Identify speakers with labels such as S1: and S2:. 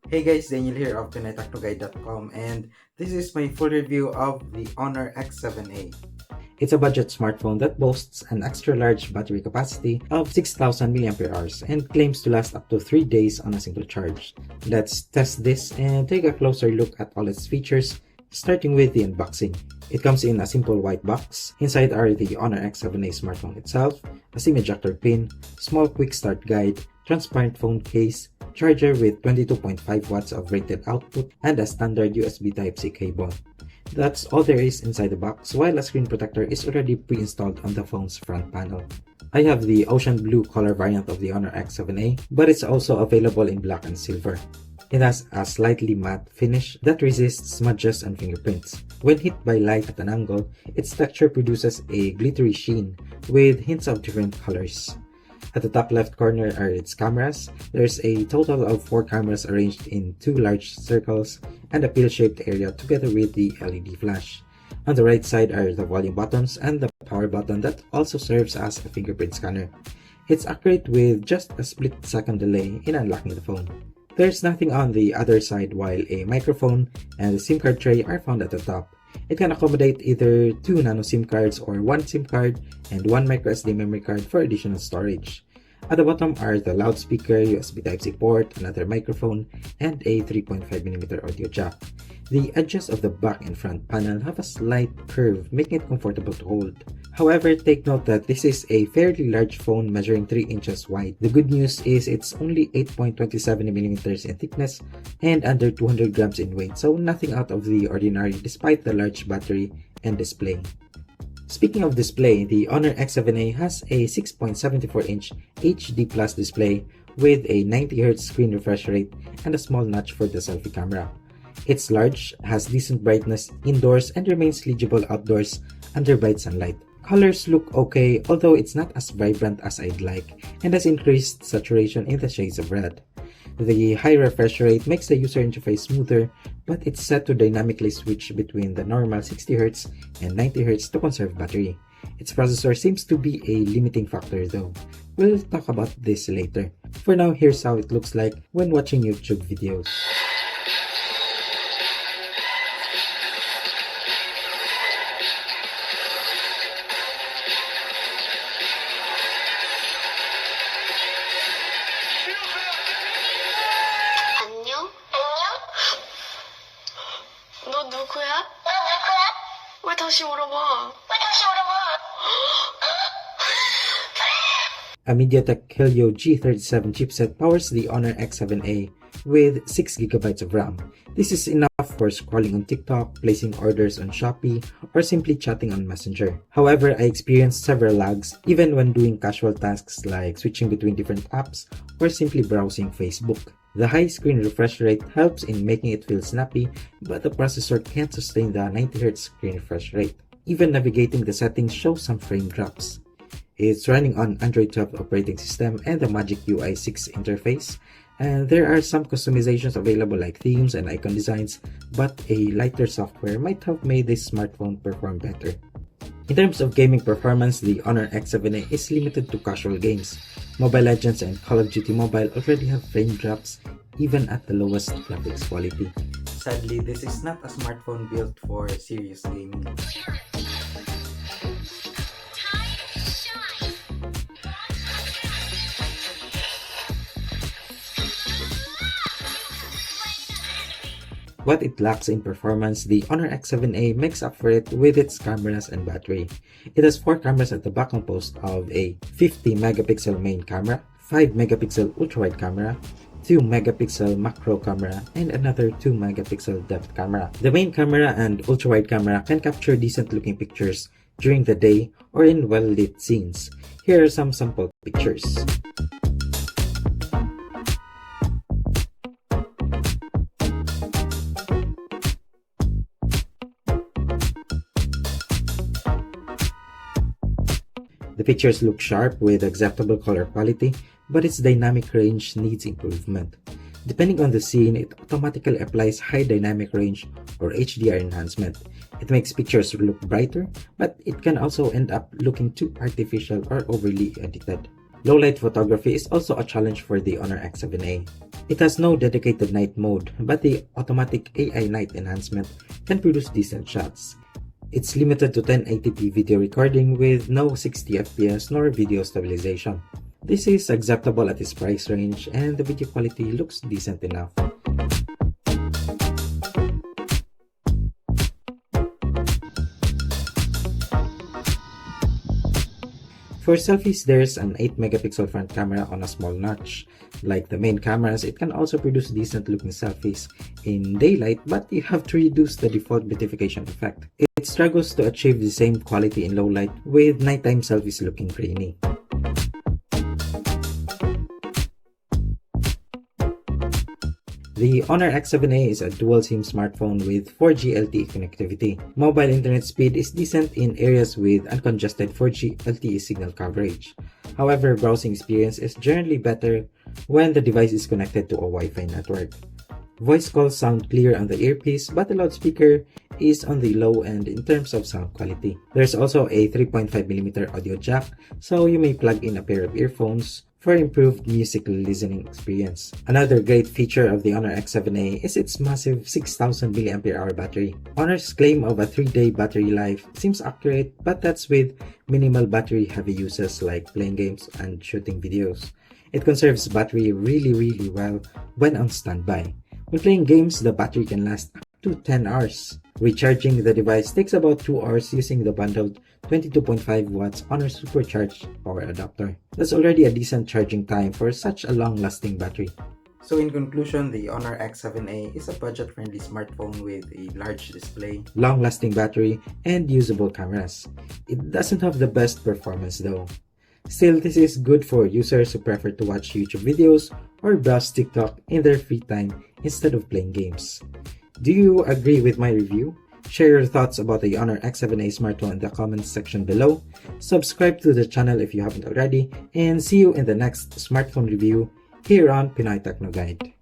S1: Hey guys, Daniel here of Pinoy and this is my full review of the HONOR X7a. It's a budget smartphone that boasts an extra-large battery capacity of 6,000 mAh and claims to last up to 3 days on a single charge. Let's test this and take a closer look at all its features, starting with the unboxing. It comes in a simple white box. Inside are the HONOR X7a smartphone itself, a SIM ejector pin, small quick start guide, transparent phone case, charger with 22.5 watts of rated output, and a standard USB Type-C cable. That's all there is inside the box, while a screen protector is already pre-installed on the phone's front panel. I have the ocean blue color variant of the HONOR X7a, but it's also available in black and silver. It has a slightly matte finish that resists smudges and fingerprints. When hit by light at an angle, its texture produces a glittery sheen with hints of different colors. At the top left corner are its cameras. There's a total of 4 cameras arranged in 2 large circles and a pill-shaped area together with the LED flash. On the right side are the volume buttons and the power button that also serves as a fingerprint scanner. It's accurate with just a split-second delay in unlocking the phone. There's nothing on the other side, while a microphone and the SIM card tray are found at the top. It can accommodate either 2 nano SIM cards or 1 SIM card and 1 microSD memory card for additional storage. At the bottom are the loudspeaker, USB Type-C port, another microphone, and a 3.5mm audio jack. The edges of the back and front panel have a slight curve, making it comfortable to hold. However, take note that this is a fairly large phone measuring 3 inches wide. The good news is it's only 8.27mm in thickness and under 200 grams in weight, so nothing out of the ordinary despite the large battery and display. Speaking of display, the HONOR X7a has a 6.74-inch HD Plus display with a 90Hz screen refresh rate and a small notch for the selfie camera. It's large, has decent brightness indoors, and remains legible outdoors under bright sunlight. Colors look okay, although it's not as vibrant as I'd like, and has increased saturation in the shades of red. The high refresh rate makes the user interface smoother, but it's set to dynamically switch between the normal 60Hz and 90Hz to conserve battery. Its processor seems to be a limiting factor though. We'll talk about this later. For now, here's how it looks like when watching YouTube videos.
S2: 너 누구야? 왜 다시 물어봐?
S1: A MediaTek Helio G37 chipset powers the HONOR X7a with 6GB of RAM. This is enough for scrolling on TikTok, placing orders on Shopee, or simply chatting on Messenger. However, I experienced several lags even when doing casual tasks like switching between different apps or simply browsing Facebook. The high screen refresh rate helps in making it feel snappy, but the processor can't sustain the 90Hz screen refresh rate. Even navigating the settings shows some frame drops. It's running on Android 12 operating system and the Magic UI 6 interface, and there are some customizations available like themes and icon designs, but a lighter software might have made this smartphone perform better. In terms of gaming performance, the HONOR X7a is limited to casual games. Mobile Legends and Call of Duty Mobile already have frame drops even at the lowest graphics quality. Sadly, this is not a smartphone built for serious gaming. What it lacks in performance, the HONOR X7a makes up for it with its cameras and battery. It has 4 cameras at the back composed of a 50-megapixel main camera, 5-megapixel ultra-wide camera, 2-megapixel macro camera, and another 2-megapixel depth camera. The main camera and ultra-wide camera can capture decent-looking pictures during the day or in well-lit scenes. Here are some sample pictures. The pictures look sharp with acceptable color quality, but its dynamic range needs improvement. Depending on the scene, it automatically applies high dynamic range or HDR enhancement. It makes pictures look brighter, but it can also end up looking too artificial or overly edited. Low light photography is also a challenge for the HONOR X7a. It has no dedicated night mode, but the automatic AI night enhancement can produce decent shots. It's limited to 1080p video recording with no 60fps nor video stabilization. This is acceptable at this price range and the video quality looks decent enough. For selfies, there's an 8-megapixel front camera on a small notch. Like the main cameras, it can also produce decent looking selfies in daylight, but you have to reduce the default beautification effect. It struggles to achieve the same quality in low light, with nighttime selfies looking grainy. The HONOR X7a is a dual SIM smartphone with 4G LTE connectivity. Mobile internet speed is decent in areas with uncongested 4G LTE signal coverage. However, browsing experience is generally better when the device is connected to a Wi-Fi network. Voice calls sound clear on the earpiece, but the loudspeaker is on the low end in terms of sound quality. There's also a 3.5mm audio jack, so you may plug in a pair of earphones for improved music listening experience. Another great feature of the HONOR X7a is its massive 6000 mAh battery. HONOR's claim of a 3-day battery life seems accurate, but that's with minimal battery heavy uses like playing games and shooting videos. It conserves battery really well when on standby. When playing games, the battery can last up to 10 hours. Recharging the device takes about 2 hours using the bundled 22.5 watts HONOR supercharged power adapter. That's already a decent charging time for such a long-lasting battery. So in conclusion, the HONOR X7a is a budget-friendly smartphone with a large display, long-lasting battery, and usable cameras. It doesn't have the best performance though. Still, this is good for users who prefer to watch YouTube videos or browse TikTok in their free time instead of playing games. Do you agree with my review? Share your thoughts about the HONOR X7a smartphone in the comments section below. Subscribe to the channel if you haven't already, and see you in the next smartphone review here on Pinoy Techno Guide.